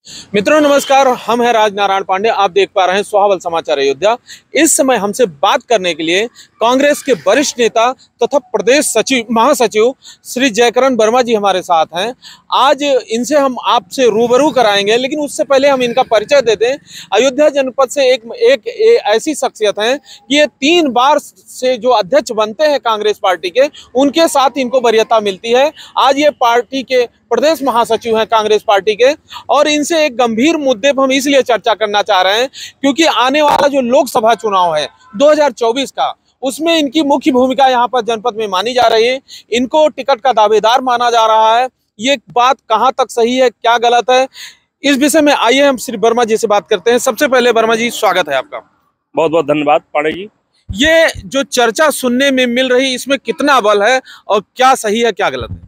मित्रों नमस्कार, हम हैं राजनारायण पांडे। आप देख पा रहे हैं स्वावल समाचार अयोध्या। इस समय हमसे बात करने के लिए कांग्रेस के वरिष्ठ नेता तथा प्रदेश महासचिव श्री जयकरण वर्मा जी हमारे साथ हैं। आज इनसे हम आपसे रूबरू कराएंगे, लेकिन उससे पहले हम इनका परिचय दे दें। अयोध्या जनपद से एक ऐसी शख्सियत हैं कि ये 3 बार से जो अध्यक्ष बनते हैं कांग्रेस पार्टी के, उनके साथ इनको वरीयता मिलती है। आज ये पार्टी के प्रदेश महासचिव हैं कांग्रेस पार्टी के, और इनसे एक गंभीर मुद्दे पर हम इसलिए चर्चा करना चाह रहे हैं क्योंकि आने वाला जो लोकसभा चुनाव है 2024 का, उसमें इनकी मुख्य भूमिका यहाँ पर जनपद में मानी जा रही है। इनको टिकट का दावेदार माना जा रहा है। ये बात कहाँ तक सही है, क्या गलत है, इस विषय में आइए हम श्री वर्मा जी से बात करते हैं। सबसे पहले वर्मा जी, स्वागत है आपका। बहुत बहुत धन्यवाद पांडे जी। ये जो चर्चा सुनने में मिल रही, इसमें कितना बल है और क्या सही है क्या गलत है?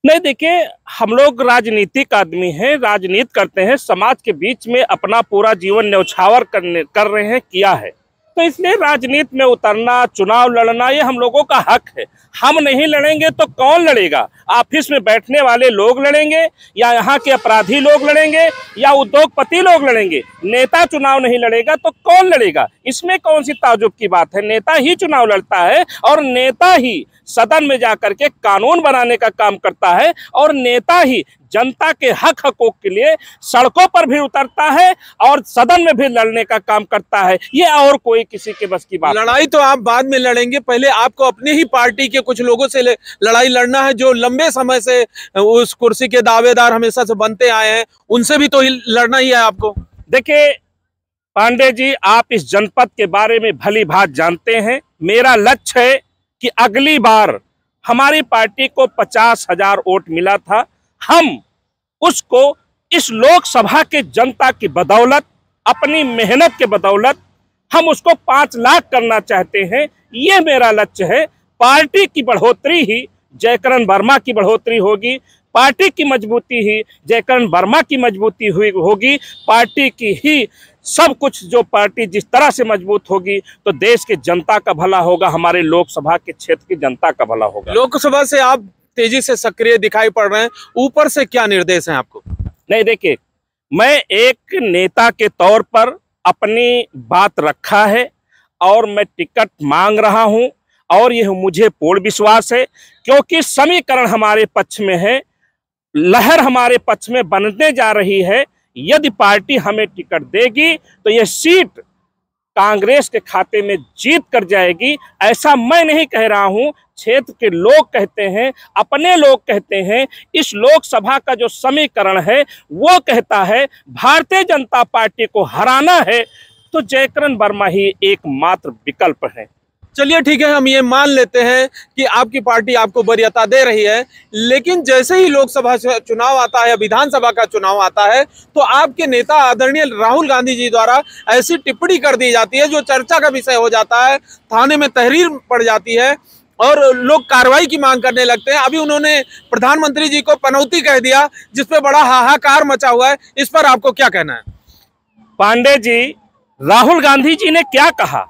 नहीं, देखिए, हम लोग राजनीतिक आदमी हैं, राजनीति करते हैं, समाज के बीच में अपना पूरा जीवन न्यौछावर कर रहे हैं, किया है। तो इसलिए राजनीति में उतरना, चुनाव लड़ना, ये हम लोगों का हक है। हम नहीं लड़ेंगे तो कौन लड़ेगा? ऑफिस में बैठने वाले लोग लड़ेंगे, या यहाँ के अपराधी लोग लड़ेंगे, या उद्योगपति लोग लड़ेंगे। नेता चुनाव नहीं लड़ेगा तो कौन लड़ेगा? इसमें कौन सी ताज्जुब की बात है? नेता ही चुनाव लड़ता है, और नेता ही सदन में जाकर के कानून बनाने का काम करता है, और नेता ही जनता के हक हकूक के लिए सड़कों पर भी उतरता है और सदन में भी लड़ने का काम करता है। ये और कोई किसी के बस की बात। लड़ाई तो आप बाद में लड़ेंगे, पहले आपको अपने ही पार्टी के कुछ लोगों से लड़ाई लड़ना है जो लंबे समय से उस कुर्सी के दावेदार हमेशा से बनते आए हैं। उनसे भी तो लड़ना ही है आपको। देखिए पांडे जी, आप इस जनपद के बारे में भली भांति जानते हैं। मेरा लक्ष्य है कि अगली बार हमारी पार्टी को 50,000 वोट मिला था, हम उसको इस लोकसभा के जनता की बदौलत, अपनी मेहनत के बदौलत, हम उसको 5 लाख करना चाहते हैं। ये मेरा लक्ष्य है। पार्टी की बढ़ोतरी ही जयकरण वर्मा की बढ़ोतरी होगी, पार्टी की मजबूती ही जयकरण वर्मा की मजबूती होगी। पार्टी की ही सब कुछ, जो पार्टी जिस तरह से मजबूत होगी तो देश के जनता का भला होगा, हमारे लोकसभा के क्षेत्र की जनता का भला होगा। लोकसभा से आप तेजी से सक्रिय दिखाई पड़ रहे हैं, ऊपर से क्या निर्देश हैं आपको? नहीं, देखिए, मैं एक नेता के तौर पर अपनी बात रखा है और मैं टिकट मांग रहा हूं, और यह मुझे पूर्ण विश्वास है क्योंकि समीकरण हमारे पक्ष में है, लहर हमारे पक्ष में बनने जा रही है। यदि पार्टी हमें टिकट देगी तो यह सीट कांग्रेस के खाते में जीत कर जाएगी। ऐसा मैं नहीं कह रहा हूं, क्षेत्र के लोग कहते हैं, अपने लोग कहते हैं। इस लोकसभा का जो समीकरण है वो कहता है भारतीय जनता पार्टी को हराना है तो जयकरण वर्मा ही एकमात्र विकल्प है। चलिए ठीक है, हम ये मान लेते हैं कि आपकी पार्टी आपको वरीयता दे रही है, लेकिन जैसे ही लोकसभा चुनाव आता है, विधानसभा का चुनाव आता है, तो आपके नेता आदरणीय राहुल गांधी जी द्वारा ऐसी टिप्पणी कर दी जाती है जो चर्चा का विषय हो जाता है, थाने में तहरीर पड़ जाती है और लोग कार्रवाई की मांग करने लगते हैं। अभी उन्होंने प्रधानमंत्री जी को पनौती कह दिया, जिसपे बड़ा हाहाकार मचा हुआ है। इस पर आपको क्या कहना है? पांडे जी, राहुल गांधी जी ने क्या कहा?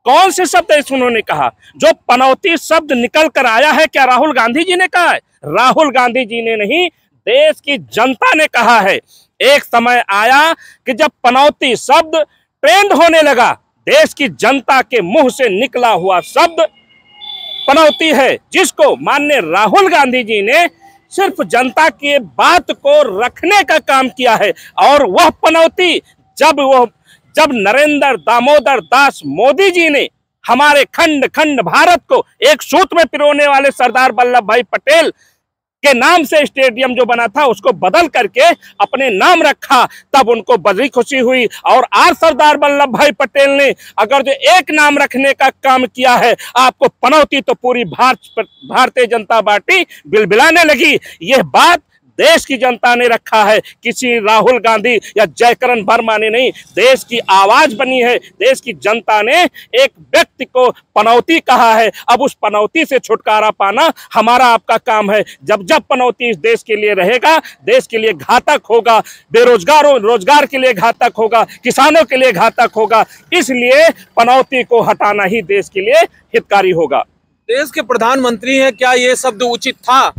कौन से शब्द उन्होंने कहा? जो पनौती शब्द निकल कर आया है, क्या राहुल गांधी जी ने कहा है? राहुल गांधी जी ने नहीं, देश की जनता ने कहा है। एक समय आया कि जब पनौती शब्द ट्रेंड होने लगा, देश की जनता के मुंह से निकला हुआ शब्द पनौती है, जिसको माननीय राहुल गांधी जी ने सिर्फ जनता की बात को रखने का काम किया है। और वह पनौती जब नरेंद्र दामोदर दास मोदी जी ने हमारे खंड खंड भारत को एक सूत्र में पिरोने वाले सरदार वल्लभ भाई पटेल के नाम से स्टेडियम जो बना था उसको बदल करके अपने नाम रखा, तब उनको बड़ी खुशी हुई। और आज सरदार वल्लभ भाई पटेल ने अगर जो एक नाम रखने का काम किया है आपको पनौती, तो पूरी भारतीय जनता पार्टी बिलबिलाने लगी। यह बात देश की जनता ने रखा है, किसी राहुल गांधी या जयकरण वर्मा ने नहीं। देश की आवाज बनी है, देश की जनता ने एक व्यक्ति को पनौती कहा है। अब उस पनौती से छुटकारा पाना हमारा आपका काम है। जब जब पनौती इस देश के लिए रहेगा, देश के लिए घातक होगा, बेरोजगारों रोजगार के लिए घातक होगा, किसानों के लिए घातक होगा। इसलिए पनौती को हटाना ही देश के लिए हितकारी होगा। देश के प्रधानमंत्री हैं, क्या ये शब्द उचित था?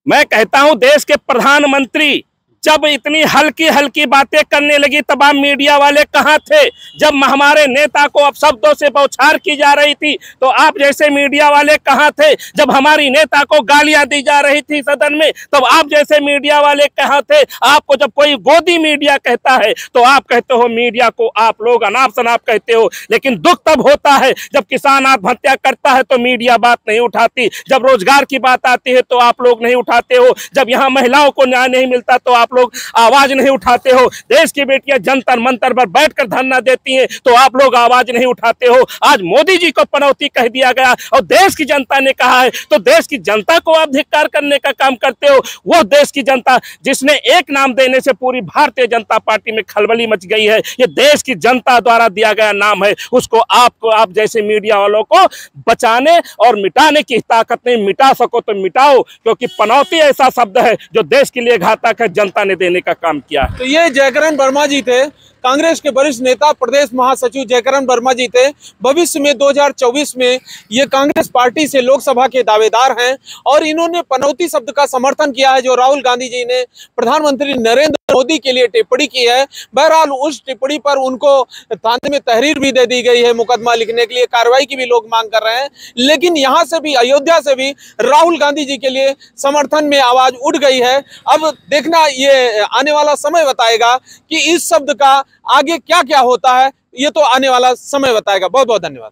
मैं कहता हूं देश के प्रधानमंत्री जब इतनी हल्की हल्की बातें करने लगी तब आप मीडिया वाले कहाँ थे? जब हमारे नेता को अपशब्दों से बौछार की जा रही थी तो आप जैसे मीडिया वाले कहाँ थे? जब हमारी नेता को गालियां दी जा रही थी सदन में तब आप जैसे मीडिया वाले कहाँ थे? आपको जब कोई गोदी मीडिया कहता है तो आप कहते हो मीडिया को आप लोग अनाप शनाप कहते हो, लेकिन दुख तब होता है जब किसान आत्महत्या करता है तो मीडिया बात नहीं उठाती, जब रोजगार की बात आती है तो आप लोग नहीं उठाते हो, जब यहाँ महिलाओं को न्याय नहीं मिलता तो आप लोग आवाज नहीं उठाते हो, देश की बेटियां जंतर मंतर पर बैठकर धरना देती हैं तो आप लोग आवाज नहीं उठाते हो। आज मोदी जी को पनौती कह दिया गया और देश की जनता ने कहा है तो देश की जनता को आप धिक्कार करने का काम करते हो। वो देश की जनता जिसने एक नाम देने से पूरी भारतीय जनता पार्टी में खलबली मच गई है, ये देश की जनता द्वारा दिया गया नाम है, उसको आप जैसे मीडिया वालों को बचाने और मिटाने की ताकत नहीं। मिटा सको तो मिटाओ, क्योंकि पनौती ऐसा शब्द है जो देश के लिए घातक है, जनता ने देने का काम किया है। तो ये जयकरण वर्मा जी थे, कांग्रेस के वरिष्ठ नेता, प्रदेश महासचिव जयकरण वर्मा जी थे। भविष्य में 2024 में ये कांग्रेस पार्टी से लोकसभा के दावेदार हैं और इन्होंने पनौती शब्द का समर्थन किया है जो राहुल गांधी जी ने प्रधानमंत्री नरेंद्र मोदी के लिए टिप्पणी की है। बहरहाल उस टिप्पणी पर उनको थाने में तहरीर भी दे दी गई है, मुकदमा लिखने के लिए कार्रवाई की भी लोग मांग कर रहे हैं। लेकिन यहाँ से भी, अयोध्या से भी राहुल गांधी जी के लिए समर्थन में आवाज उठ गई है। अब देखना ये आने वाला समय बताएगा कि इस शब्द का आगे क्या क्या होता है, ये तो आने वाला समय बताएगा। बहुत बहुत धन्यवाद।